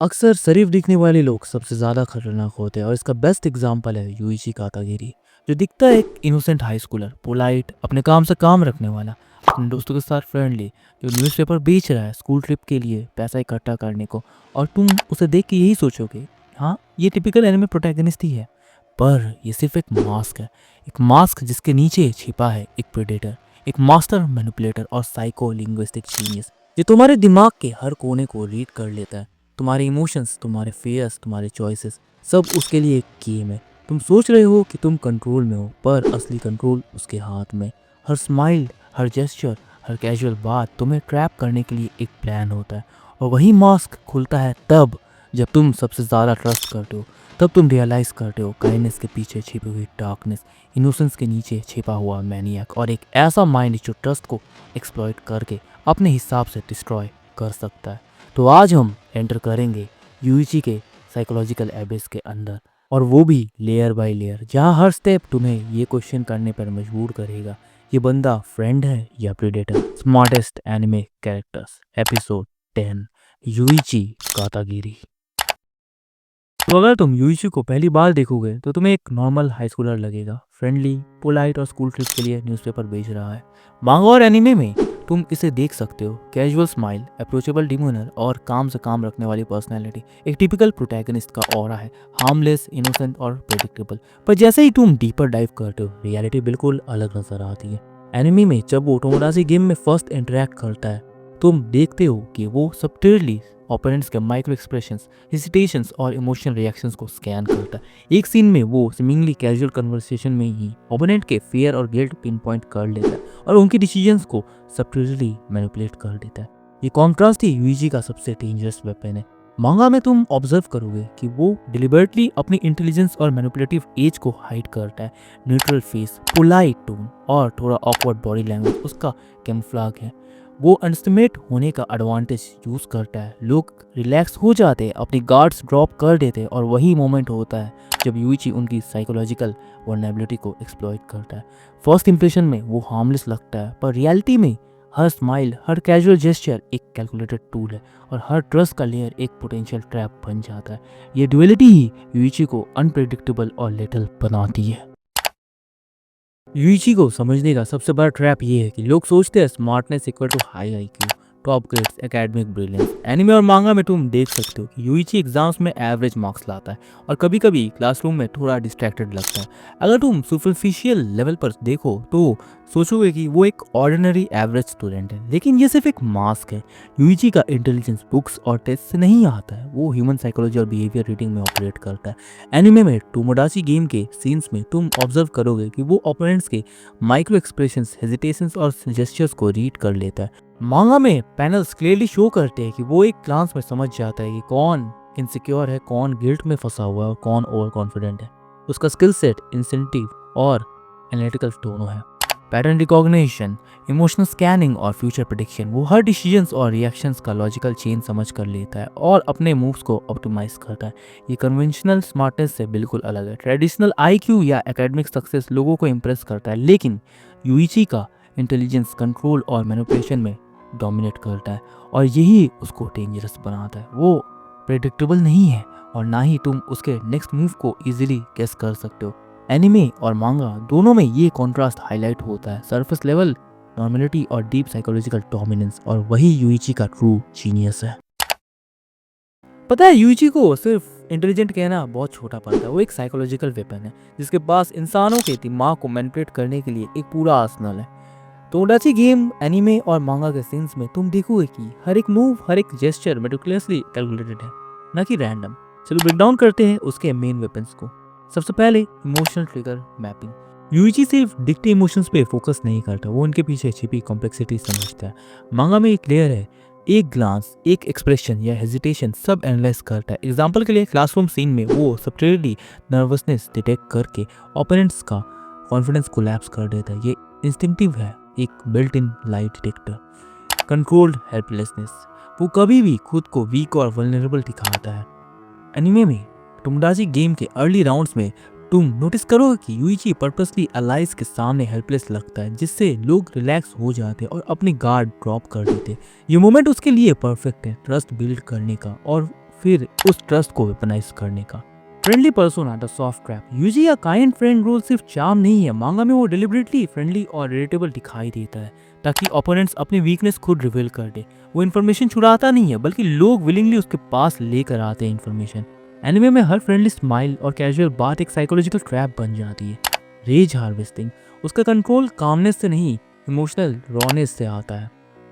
अक्सर शरीफ दिखने वाले लोग सबसे ज़्यादा खतरनाक होते हैं और इसका बेस्ट एग्जाम्पल है यूइची कातागिरी। जो दिखता है एक इनोसेंट हाई स्कूलर, पोलाइट, अपने काम से काम रखने वाला, अपने दोस्तों के साथ फ्रेंडली, जो न्यूज़पेपर बेच रहा है स्कूल ट्रिप के लिए पैसा इकट्ठा करने को। और तुम उसे देख के यही सोचोगे, हाँ ये टिपिकल एनिमे प्रोटैगनिस्ट ही है। पर ये सिर्फ एक मास्क है, एक मास्क जिसके नीचे छिपा है एक प्रेडेटर, एक मास्टर मैनिपुलेटर और साइको लिंग्विस्टिक जीनियस, जो तुम्हारे दिमाग के हर कोने को रीड कर लेता है। तुम्हारे इमोशंस, तुम्हारे फेयर्स, तुम्हारे चॉइसेस, सब उसके लिए एक गेम है। तुम सोच रहे हो कि तुम कंट्रोल में हो, पर असली कंट्रोल उसके हाथ में। हर स्माइल, हर जेस्चर, हर कैजुअल बात तुम्हें ट्रैप करने के लिए एक प्लान होता है। और वही मास्क खुलता है तब जब तुम सबसे ज़्यादा ट्रस्ट करते हो। तब तुम रियलाइज़ करते हो काइंडनेस के पीछे छिपी हुई डार्कनेस, इनोसेंस के नीचे छिपा हुआ मैनियक, और एक ऐसा माइंड जो ट्रस्ट को एक्सप्लॉइट करके अपने हिसाब से डिस्ट्रॉय कर सकता है। तो आज हम एंटर करेंगे यूइची के साइकोलॉजिकल एबिस के अंदर, और वो भी लेयर बाय लेयर, जहाँ हर स्टेप तुम्हें ये क्वेश्चन करने पर मजबूर करेगा, ये बंदा फ्रेंड है या predator. Smartest anime characters, episode 10, Yuichi Katagiri. तो अगर तुम यूइची को पहली बार देखोगे तो तुम्हें एक नॉर्मल हाई स्कूलर लगेगा, फ्रेंडली, पोलाइट और स्कूल ट्रिप के लिए न्यूज़पेपर बेच रहा है। मांगा और एनिमे में तुम इसे देख सकते हो, कैजुअल स्माइल, अप्रोचेबल डिमोनर और काम से काम रखने वाली पर्सनैलिटी, एक टिपिकल प्रोटैगनिस्ट का ऑरा है, हार्मलेस, इनोसेंट और प्रेडिक्टेबल। पर जैसे ही तुम डीपर डाइव करते हो, रियलिटी बिल्कुल अलग नजर आती है। एनिमे में जब वो टोमोडाची गेम में फर्स्ट इंटरेक्ट करता है, तुम देखते हो कि वो सबटिली ओपोनेंट्स के माइक्रो एक्सप्रेशंस, हेसिटेशंस और इमोशनल रिएक्शंस को स्कैन करता है। एक सीन में वो सिमिंगली कैजुअल कन्वर्सेशन में ही ओपोनेंट के फियर और गिल्ट पिन पॉइंट कर लेता है और उनके डिसीजंस को सबटिली मैनिपुलेट कर देता है। ये कॉन्ट्रास्ट ही यूइची का सबसे डेंजरस वेपन है। मांगा में तुम ऑब्जर्व करोगे कि वो डिलिबरेटली अपनी इंटेलिजेंस और मैनिपुलेटिव एज को हाइड करता है। न्यूट्रल फेस, पोलाइट टोन और थोड़ा ऑकवर्ड बॉडी लैंग्वेज उसका कैमफ्लाग है। वो अंडरस्टिमेट होने का एडवांटेज यूज़ करता है। लोग रिलैक्स हो जाते हैं, अपनी गार्ड्स ड्रॉप कर देते हैं, और वही मोमेंट होता है जब यूइची उनकी साइकोलॉजिकल वर्नेबिलिटी को एक्सप्लॉइट करता है। फर्स्ट इंप्रेशन में वो हार्मलेस लगता है, पर रियलिटी में हर स्माइल, हर कैजुअल जेस्चर एक कैलकुलेटेड टूल है, और हर ट्रस्ट का लेयर एक पोटेंशियल ट्रैप बन जाता है। ये ड्युअलिटी ही यूइची को अनप्रेडिक्टेबल और लेटल बनाती है। यूइची को समझने का सबसे बड़ा ट्रैप ये है कि लोग सोचते हैं smartness equal to high IQ, top grades, academic brilliance. Anime और मांगा में तुम देख सकते हो कि यूइची एग्जाम्स में एवरेज मार्क्स लाता है और कभी कभी क्लासरूम में थोड़ा डिस्ट्रैक्टेड लगता है। अगर तुम सुपरफिशियल लेवल पर देखो तो सोचोगे कि वो एक ऑर्डिनरी एवरेज स्टूडेंट है, लेकिन ये सिर्फ एक मास्क है। यूइची का इंटेलिजेंस बुक्स और टेस्ट से नहीं आता है, वो ह्यूमन साइकोलॉजी और बिहेवियर रीडिंग में ऑपरेट करता है। एनिमे में टोमोडाची गेम के सीन्स में तुम ऑब्जर्व करोगे कि वो ओपोनेंट्स के माइक्रो एक्सप्रेशंस, हेजिटेशंस और जेस्चर्स को रीड कर लेता है। मांगा में पैनल्स क्लियरली शो करते हैं कि वो एक ग्लांस में समझ जाता है कि कौन इनसिक्योर है, कौन गिल्ट में फंसा हुआ है और कौन ओवर कॉन्फिडेंट है। उसका स्किल सेट इंसेंटिव और एनालिटिकल दोनों है। पैटर्न रिकॉग्निशन, इमोशनल स्कैनिंग और फ्यूचर प्रेडिक्शन, वो हर डिसीजंस और रिएक्शंस का लॉजिकल चेन समझ कर लेता है और अपने मूव्स को ऑप्टिमाइज करता है। ये कन्वेंशनल स्मार्टनेस से बिल्कुल अलग है। ट्रेडिशनल आईक्यू या एकेडमिक सक्सेस लोगों को इम्प्रेस करता है, लेकिन यूइची का इंटेलिजेंस कंट्रोल और मैनिपुलेशन में डोमिनेट करता है, और यही उसको डेंजरस बनाता है। वो प्रेडिक्टेबल नहीं है और ना ही तुम उसके नेक्स्ट मूव को इजीली गेस कर सकते हो। एनिमे और मांगा दोनों में ये कॉन्ट्रास्ट हाईलाइट होता है, सरफेस लेवल नॉर्मलिटी और डीप साइकोलॉजिकल डोमिनेंस, और वही यूइची का ट्रू जीनियस है। पता है, यूइची को सिर्फ इंटेलिजेंट कहना बहुत छोटा पड़ता है। वो एक साइकोलॉजिकल वेपन है जिसके पास इंसानों के दिमाग को मैनिपुलेट करने के लिए एक पूरा आर्सेनल है। टोमोडाची गेम, एनिमे और मांगा के सीन्स में तुम देखोगे कि हर एक मूव, हर एक जेस्चर मेटिकुलसली कैलकुलेटेड है, ना कि रैंडम। चलो ब्रेक डाउन करते हैं उसके मेन वेपन्स को। सबसे पहले इमोशनल ट्रिगर मैपिंग। यूइची सिर्फ दिखते इमोशंस पे फोकस नहीं करता, वो उनके पीछे छिपी कॉम्प्लेक्सिटी समझता है। मांगा में एक लेयर है, एक ग्लांस, एक एक्सप्रेशन या हेजिटेशन सब एनालाइज करता है। एग्जाम्पल के लिए क्लासरूम सीन में वो सबटिली नर्वसनेस डिटेक्ट करके ओपोनेंट्स का कॉन्फिडेंस कोलैप्स कर देता है। ये इंस्टिंक्टिव है, एक built in lie detector. Controlled helplessness, वो कभी भी खुद को वीक और वल्नरेबल दिखाता है। एनिमे में टोमोडाची गेम के अर्ली राउंड्स में तुम नोटिस करोगे कि यूइची पर्पसली अलाइज के सामने हेल्पलेस लगता है, जिससे लोग रिलैक्स हो जाते और अपनी गार्ड ड्रॉप कर देते। ये मोमेंट उसके लिए परफेक्ट है ट्रस्ट बिल्ड करने का और फिर उस ट्रस्ट को वेपनाइज करने का। Friendly persona the soft trap. Yuji या काइंड फ्रेंड रोल सिर्फ चार्म नहीं है, मांगा में वो डिलिबरेटली फ्रेंडली और रिलेटेबल दिखाई देता है ताकि ओपोनेंट्स अपनी वीकनेस खुद रिवील कर दे। वो इन्फॉर्मेशन छुड़ाता नहीं है बल्कि लोग विलिंगली उसके पास लेकर आते हैं इन्फॉर्मेशन। एनिमे में हर फ्रेंडली स्माइल और कैजुअल बात एक साइकोलॉजिकल ट्रैप बन जाती है। Rage harvesting. उसका कंट्रोल कामनेस से नहीं, इमोशनल रॉनेस से आता है।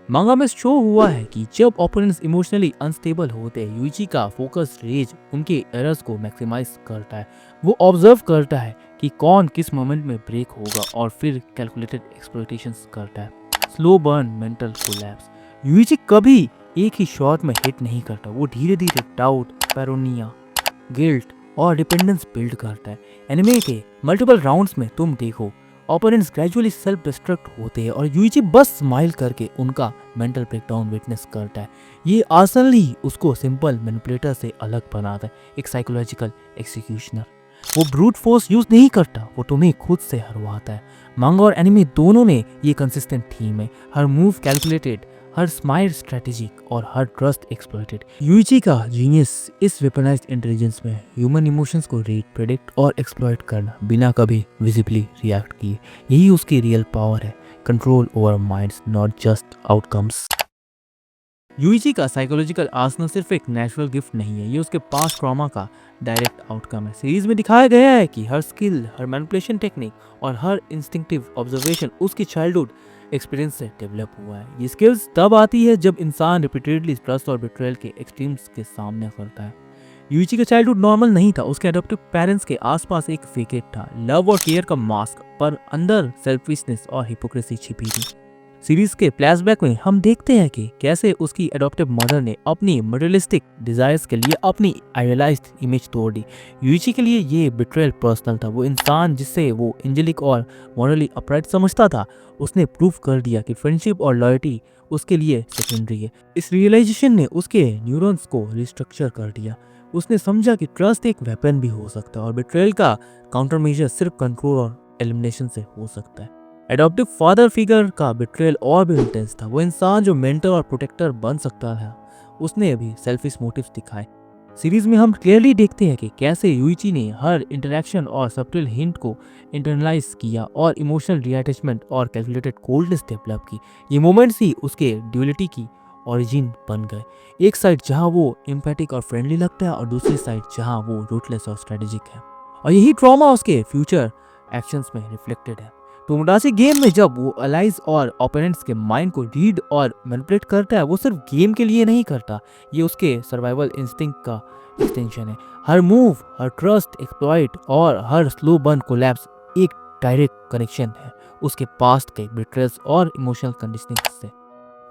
मांगा में शो हुआ है कि जब ओपोनेंट्स इमोशनली अनस्टेबल होते हैं, यूइची का फोकस रेज उनके एरर्स को मैक्सिमाइज करता है। वो ऑब्जर्व करता है कि कौन किस मोमेंट में ब्रेक होगा और फिर कैलकुलेटेड एक्सप्लॉइटेशंस करता है। Slow burn mental collapse. Yuichi कभी एक ही शॉट में हिट नहीं करता, वो धीरे धीरे डाउट, पैरोनिया, गिल्ट और डिपेंडेंस बिल्ड करता है। एनिमे के मल्टीपल राउंड्स में तुम देखो ओपोनेंट्स ग्रेजुअली सेल्फ डिस्ट्रक्ट होते हैं और यूइची बस स्माइल करके उनका मेंटल ब्रेकडाउन विटनेस करता है। ये असली उसको सिंपल मैनिपुलेटर से अलग बनाता है, एक साइकोलॉजिकल एक्सिक्यूशनर। वो ब्रूट फोर्स यूज नहीं करता, वो तुम्हें खुद से हरवाता है। मांगा और एनिमे दोनों में ये कंसिस्टेंट थीम है, हर मूव कैलकुलेटेड, हर स्माइल स्ट्रेटेजिक और हर ट्रस्ट एक्सप्लॉइटेड। यूइची का जीनियस इस वेपनाइज्ड इंटेलिजेंस में ह्यूमन इमोशंस को रीड, प्रेडिक्ट और एक्सप्लॉइट करना बिना कभी विजिबली रिएक्ट किए। यही उसकी रियल पावर है, control over minds, not just outcomes. Yuichi का साइकोलॉजिकल आर्सेनल सिर्फ एक नेचुरल गिफ्ट नहीं है, ये उसके पास्ट ट्रॉमा का डायरेक्ट आउटकम है। सीरीज में दिखाया गया है कि हर स्किल, हर मैनिपुलेशन टेक्निक और हर इंस्टिंक्टिव ऑब्जर्वेशन उसकी चाइल्डहुड एक्सपीरियंस से डेवलप हुआ है। ये स्किल्स तब आती है जब इंसान रिपीटेडली ट्रस्ट और बिट्रेयल के एक्सट्रीम्स के सामने करता है। यूइची का चाइल्डहुड नॉर्मल नहीं था, उसके अडॉप्टिव पेरेंट्स के आसपास एक फेकेट था, लव और केयर का मास्क, पर अंदर सेल्फिशनेस और हिपोक्रेसी छिपी थी। सीरीज के फ्लैशबैक में हम देखते हैं कि कैसे उसकी एडॉप्टिव मदर ने अपनी मटेरियलिस्टिक डिजायर्स के लिए अपनी आइडियलाइज्ड इमेज तोड़ दी। यूइची के लिए ये बिट्रेयल पर्सनल था। वो इंसान जिससे वो एंजेलिक और मॉरली अपराइट समझता था, उसने प्रूव कर दिया कि फ्रेंडशिप और लॉयल्टी उसके लिए सेकेंडरी है। इस रियलाइजेशन ने उसके न्यूरॉन्स को रिस्ट्रक्चर कर दिया। उसने समझा कि ट्रस्ट एक वेपन भी हो सकता है और बिट्रेयल का काउंटर मेजर सिर्फ कंट्रोल और एलिमिनेशन से हो सकता है। एडॉप्टिव फादर फिगर का बिट्रेयल और भी इंटेंस था। वो इंसान जो मेंटर और प्रोटेक्टर बन सकता है, उसने अभी सेल्फिश मोटिव्स दिखाए। सीरीज में हम क्लियरली देखते हैं कि कैसे यूइची ने हर इंटरेक्शन और सब्टिल हिंट को इंटरनलाइज किया और इमोशनल रीअटैचमेंट और कैलकुलेटेड कोल्डनेस डेवलप की। ये मोमेंट्स ही उसके ड्यूलिटी की ओरिजिन बन गए। एक साइड जहां वो एम्पैथिक और फ्रेंडली लगता है और दूसरी साइड जहां वो रूटलेस और स्ट्रेटेजिक है। और यही ट्रॉमा उसके फ्यूचर एक्शंस में रिफ्लेक्टेड है। टोमोडाची गेम में जब वो अलाइज और ओपोनेंट्स के माइंड को रीड और मैनिपुलेट करता है, वो सिर्फ गेम के लिए नहीं करता, ये उसके सर्वाइवल इंस्टिंक्ट का एक्सटेंशन है। हर मूव, हर ट्रस्ट एक्सप्लॉइट और हर स्लो बर्न कोलैप्स एक डायरेक्ट कनेक्शन है उसके पास्ट के बिट्रेल्स और इमोशनल कंडीशनिंग से।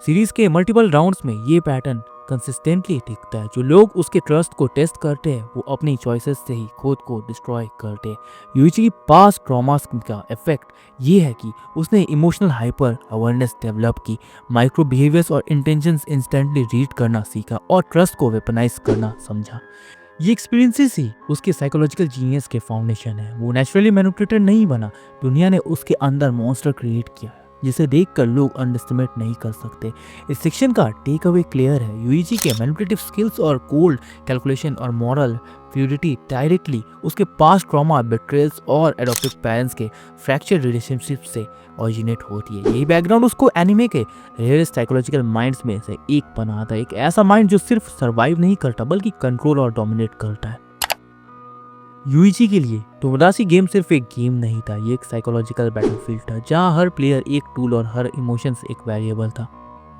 सीरीज के मल्टीपल राउंड्स में ये पैटर्न कंसिस्टेंटली दिखता है। जो लोग उसके ट्रस्ट को टेस्ट करते हैं, वो अपनी चॉइसेस से ही खुद को डिस्ट्रॉय करते हैं। यूइची की पास्ट ट्रॉमास का इफेक्ट ये है कि उसने इमोशनल हाइपर अवेयरनेस डेवलप की, माइक्रो बिहेवियर्स और इंटेंशंस इंस्टेंटली रीड करना सीखा और ट्रस्ट को वेपनाइज करना समझा। ये एक्सपीरियंसेस ही उसके साइकोलॉजिकल जीनियस के फाउंडेशन है। वो नेचुरली मैनिपुलेटर नहीं बना, दुनिया ने उसके अंदर मॉन्स्टर क्रिएट किया जिसे देखकर लोग अंडरस्टिमेट नहीं कर सकते। इस सेक्शन का टेक अवे क्लियर है, यूइची के मैनिपुलेटिव स्किल्स और कोल्ड कैलकुलेशन और मॉरल प्यूरिटी डायरेक्टली उसके पास्ट ट्रॉमा, बिट्रेल्स और एडॉप्टिव पेरेंट्स के फ्रैक्चर रिलेशनशिप से ओरिजिनेट होती है। यही बैकग्राउंड उसको एनिमे के रेयरेस्ट साइकोलॉजिकल माइंड्स में से एक बनाता है, एक ऐसा माइंड जो सिर्फ सर्वाइव नहीं करता बल्कि कंट्रोल और डोमिनेट करता है। यूइची के लिए टोमोडाची गेम सिर्फ एक गेम नहीं था, ये एक साइकोलॉजिकल बैटलफील्ड था जहां हर प्लेयर एक टूल और हर इमोशंस एक वेरिएबल था।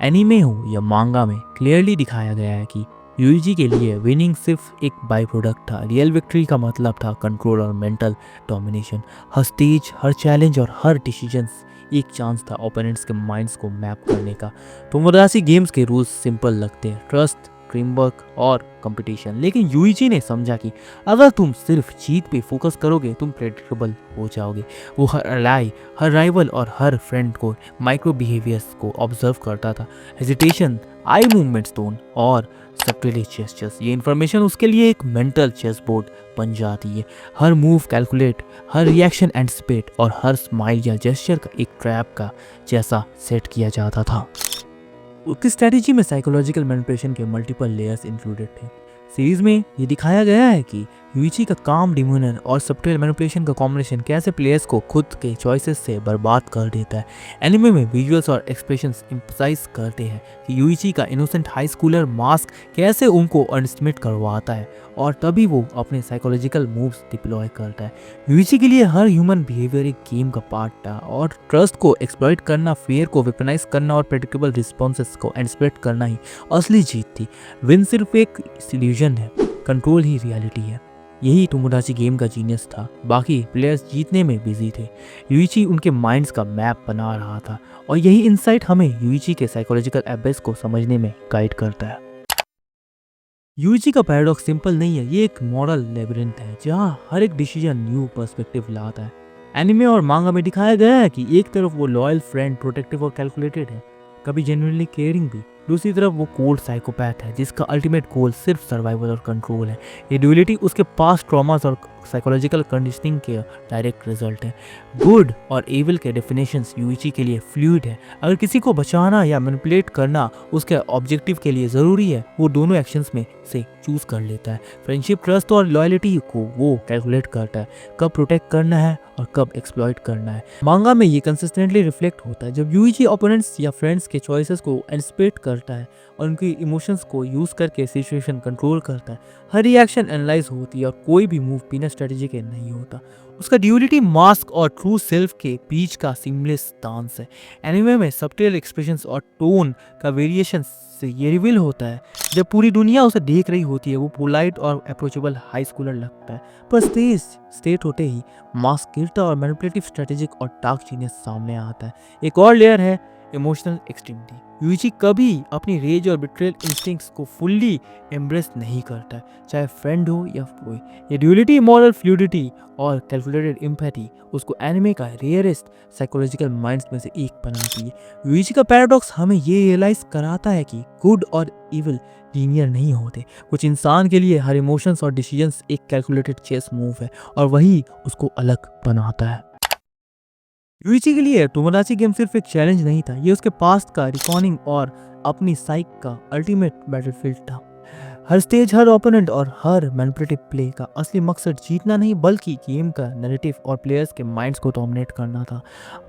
एनीमे हो या मांगा में क्लियरली दिखाया गया है कि यूइची के लिए विनिंग सिर्फ एक बाई प्रोडक्ट था। रियल विक्ट्री का मतलब था कंट्रोल और मेंटल डोमिनेशन। हर स्टेज, हर चैलेंज और हर डिसीजंस एक चांस था ओपोनेंट्स के माइंड्स को मैप करने का। टोमोडाची गेम्स के रूल्स सिंपल लगते हैं, ट्रस्ट, टीमवर्क और कंपटीशन, लेकिन यूइची ने समझा कि अगर तुम सिर्फ जीत पे फोकस करोगे तुम प्रेडिक्टेबल हो जाओगे। वो हर अलाई, हर राइवल और हर फ्रेंड को माइक्रो बिहेवियर्स को ऑब्जर्व करता था, हेजिटेशन, आई मूवमेंट्स, टोन और सब्टिल जेस्चर्स। ये इन्फॉर्मेशन उसके लिए एक मेंटल चेस बोर्ड बन जाती है। हर मूव कैलकुलेट, हर रिएक्शन एंटिसिपेट और हर स्माइल या जेस्चर का एक ट्रैप का जैसा सेट किया जाता था। उसकी स्ट्रैटेजी में साइकोलॉजिकल मैनिपुलेशन के मल्टीपल लेयर्स इंक्लूडेड थे। सीरीज में ये दिखाया गया है कि यूइची का काम डिमोनर और सब्टाइल मैनिपुलेशन का कॉम्बिनेशन कैसे प्लेयर्स को खुद के चॉइसेस से बर्बाद कर देता है। एनिमे में विजुअल्स और एक्सप्रेशंस एम्फसाइज करते हैं कि यूइची का इनोसेंट हाई स्कूलर मास्क कैसे उनको अंडरएस्टिमेट करवाता है और तभी वो अपने साइकोलॉजिकल मूव्स डिप्लॉय करता है। यूइची के लिए हर ह्यूमन बिहेवियर एक गेम का पार्ट था और ट्रस्ट को एक्सप्लॉइट करना, फेयर को वेपनाइज करना और प्रेडिक्टेबल रिस्पॉन्सेस को एंटिसिपेट करना ही असली जीत थी। विन सिर्फ एक इल्यूजन है, कंट्रोल ही रियलिटी है। यही टोमोडाची गेम का जीनियस था। बाकी प्लेयर्स जीतने में बिजी थे, यूइची उनके माइंड्स का मैप बना रहा था और यही इंसाइट हमें यूइची के साइकोलॉजिकल एबेस को समझने में गाइड करता है। यूइची का पैराडॉक्स सिंपल नहीं है, ये एक मॉरल लेबिरिंथ है जहाँ हर एक डिसीजन न्यू पर्सपेक्टिव लाता है। एनिमे और मांगा में दिखाया गया है कि एक तरफ वो लॉयल फ्रेंड, प्रोटेक्टिव और कैलकुलेटेड है, कभी जेन्युइनली केयरिंग भी। दूसरी तरफ वो कोल्ड साइकोपैथ है जिसका अल्टीमेट गोल सिर्फ सर्वाइवल और कंट्रोल है। ये ड्यूलिटी उसके पास्ट ट्रॉमास और साइकोलॉजिकल कंडीशनिंग के डायरेक्ट रिजल्ट है। गुड और एविल के डेफिनेशंस यूइची के लिए फ्लूइड है। अगर किसी को बचाना या मैनिपुलेट करना उसके ऑब्जेक्टिव के लिए ज़रूरी है, वो दोनों एक्शंस में से चूज कर लेता है। फ्रेंडशिप, ट्रस्ट और लॉयल्टी को वो कैलकुलेट करता है, कब प्रोटेक्ट करना है और कब एक्सप्लॉइट करना है। मांगा में ये कंसिस्टेंटली रिफ्लेक्ट होता है जब यूइची ओपोनेंट्स या फ्रेंड्स के चॉइसेस को एंटिसिपेट करता है और उनकी इमोशंस को यूज करके सिचुएशन कंट्रोल करता है। हर रिएक्शन एनालाइज होती है और कोई भी मूव बिना स्ट्रेटेजी के नहीं होता। उसका ड्यूलिटी मास्क और ट्रू सेल्फ के बीच का सीमलेस डांस है। एनिमे में सबटेल एक्सप्रेशंस और टोन का वेरिएशन से ये रिवील होता है। जब पूरी दुनिया उसे देख रही होती है वो पोलाइट और अप्रोचेबल हाई स्कूलर लगता है, पर स्टेट होते ही मास्क गिरता और मैनिपुलेटिव, स्ट्रेटेजिक और डार्क जीनियस सामने आता है। एक और लेयर है इमोशनल एक्सट्रीमिटी। यूइची कभी अपनी रेज और बिट्रेयल इंस्टिंक्ट्स को फुल्ली एम्ब्रेस नहीं करता है, चाहे फ्रेंड हो या कोई। ये ड्यूलिटी, मॉरल फ्लूइडिटी और कैलकुलेटेड एम्पैथी उसको एनिमे का रेयरेस्ट साइकोलॉजिकल माइंड्स में से एक बनाती है। यूइची का पैराडॉक्स हमें ये रियलाइज कराता है कि गुड और इविल लीनियर नहीं होते। कुछ इंसान के लिए हर इमोशंस और डिसीजंस एक कैलकुलेटेड चेस मूव है और वही उसको अलग बनाता है। यूइची के लिए टोमोडाची गेम सिर्फ एक चैलेंज नहीं था, ये उसके पास्ट का रिकॉर्डिंग और अपनी साइक का अल्टीमेट बैटलफील्ड था। हर स्टेज, हर ओपोनेंट और हर मैनिपुलेटिव प्ले का असली मकसद जीतना नहीं बल्कि गेम का नैरेटिव और प्लेयर्स के माइंड्स को डोमिनेट करना था।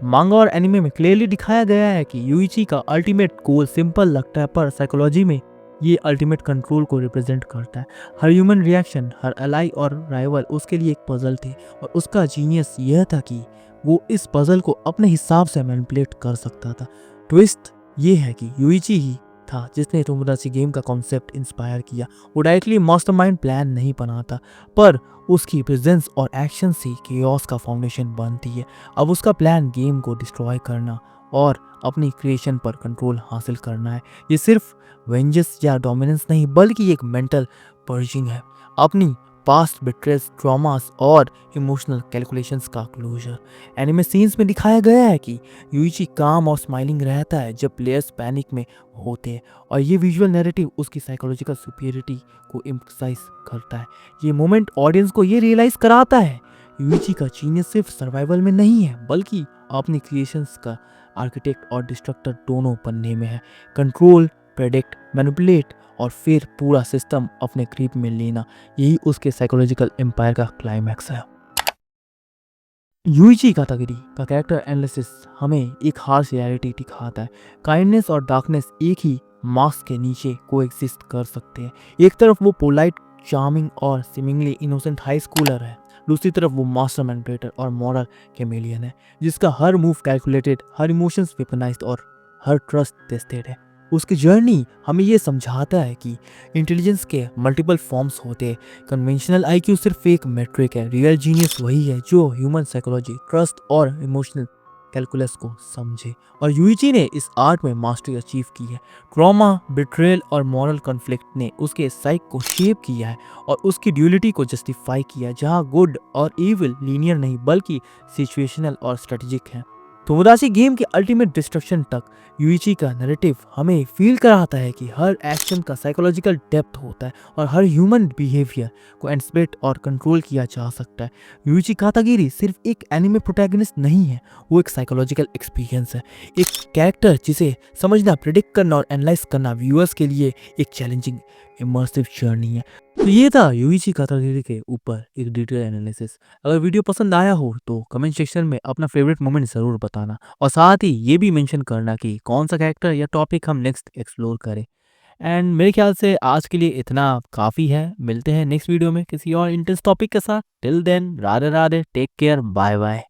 मांगा और एनिमे में क्लियरली दिखाया गया है कि यूइची का अल्टीमेट गोल सिंपल लगता है पर साइकोलॉजी में ये अल्टीमेट कंट्रोल को रिप्रेजेंट करता है। हर ह्यूमन रिएक्शन, हर अलाई और राइवल उसके लिए एक पजल थे और उसका जीनियस यह था कि वो इस पजल को अपने हिसाब से मैनिपुलेट कर सकता था। ट्विस्ट ये है कि यूइची ही था जिसने टोमोडाची गेम का कॉन्सेप्ट इंस्पायर किया। वो डायरेक्टली मास्टरमाइंड प्लान नहीं बनाता, पर उसकी प्रेजेंस और एक्शन से केओस का फाउंडेशन बनती है। अब उसका प्लान गेम को डिस्ट्रॉय करना और अपनी क्रिएशन पर कंट्रोल हासिल करना है। ये सिर्फ वेंजेंस या डोमिनेंस नहीं बल्कि एक मेंटल पर्जिंग है, अपनी पास्ट बिट्रेस, ट्रॉमास और इमोशनल कैलकुलेशंस का क्लोजर। एनिमे सीन्स में दिखाया गया है कि यूइची काम और स्माइलिंग रहता है जब प्लेयर्स पैनिक में होते हैं और ये विजुअल नैरेटिव उसकी साइकोलॉजिकल सुपीरियरिटी को एम्फसाइज करता है। ये मोमेंट ऑडियंस को ये रियलाइज कराता है यूइची का जीनियस सिर्फ सर्वाइवल में नहीं है बल्कि अपनी क्रिएशंस का आर्किटेक्ट और डिस्ट्रक्टर दोनों बनने में है। कंट्रोल, प्रेडिक्ट, मैनिपुलेट और फिर पूरा सिस्टम अपने ग्रिप में लेना, यही उसके साइकोलॉजिकल एम्पायर का क्लाइमैक्स है। यूइची कातागिरी का कैरेक्टर एनालिसिस हमें एक हार्श रियलिटी दिखाता है। काइंडनेस और डार्कनेस एक ही मास्क के नीचे कोएग्जिस्ट कर सकते हैं। एक तरफ वो पोलाइट, चार्मिंग और सीमिंगली इनोसेंट हाई स्कूलर है, दूसरी तरफ वो मास्टर मैनिपुलेटर और मॉरल कैमेलियन है जिसका हर मूव कैलकुलेटेड, हर इमोशंस वेपनाइज्ड और हर ट्रस्ट टेस्टेड है। उसकी जर्नी हमें ये समझाता है कि इंटेलिजेंस के मल्टीपल फॉर्म्स होते हैं। कन्वेंशनल आईक्यू सिर्फ एक मेट्रिक है, रियल जीनियस वही है जो ह्यूमन साइकोलॉजी, ट्रस्ट और इमोशनल कैलकुलस को समझे। और यूइची ने इस आर्ट में मास्टरी अचीव की है। ट्रॉमा, बिट्रेयल और मॉरल कॉन्फ्लिक्ट ने उसके साइक को शेप किया है और उसकी ड्यूलिटी को जस्टिफाई किया, जहाँ गुड और इविल लीनियर नहीं बल्कि सिचुएशनल और स्ट्रेटेजिक है। टोमोडाची गेम के अल्टीमेट डिस्ट्रक्शन तक यूइची का नैरेटिव हमें फील कराता है कि हर एक्शन का साइकोलॉजिकल डेप्थ होता है और हर ह्यूमन बिहेवियर को एंटिसिपेट और कंट्रोल किया जा सकता है। यूइची कातागिरी सिर्फ एक एनिमे प्रोटैगनिस्ट नहीं है, वो एक साइकोलॉजिकल एक्सपीरियंस है, एक कैरेक्टर जिसे समझना, प्रेडिक्ट करना और एनालाइज करना व्यूअर्स के लिए एक चैलेंजिंग इमर्सिव जर्नी है। तो ये था यूइची कातागिरी के ऊपर एक डिटेल एनालिसिस। अगर वीडियो पसंद आया हो तो कमेंट सेक्शन में अपना फेवरेट मोमेंट ज़रूर बताना और साथ ही ये भी मेंशन करना कि कौन सा कैरेक्टर या टॉपिक हम नेक्स्ट एक्सप्लोर करें। एंड मेरे ख्याल से आज के लिए इतना काफ़ी है। मिलते हैं नेक्स्ट वीडियो में किसी और इंटरेस्ट टॉपिक के साथ। Till then Radhe Radhe, take care, bye bye.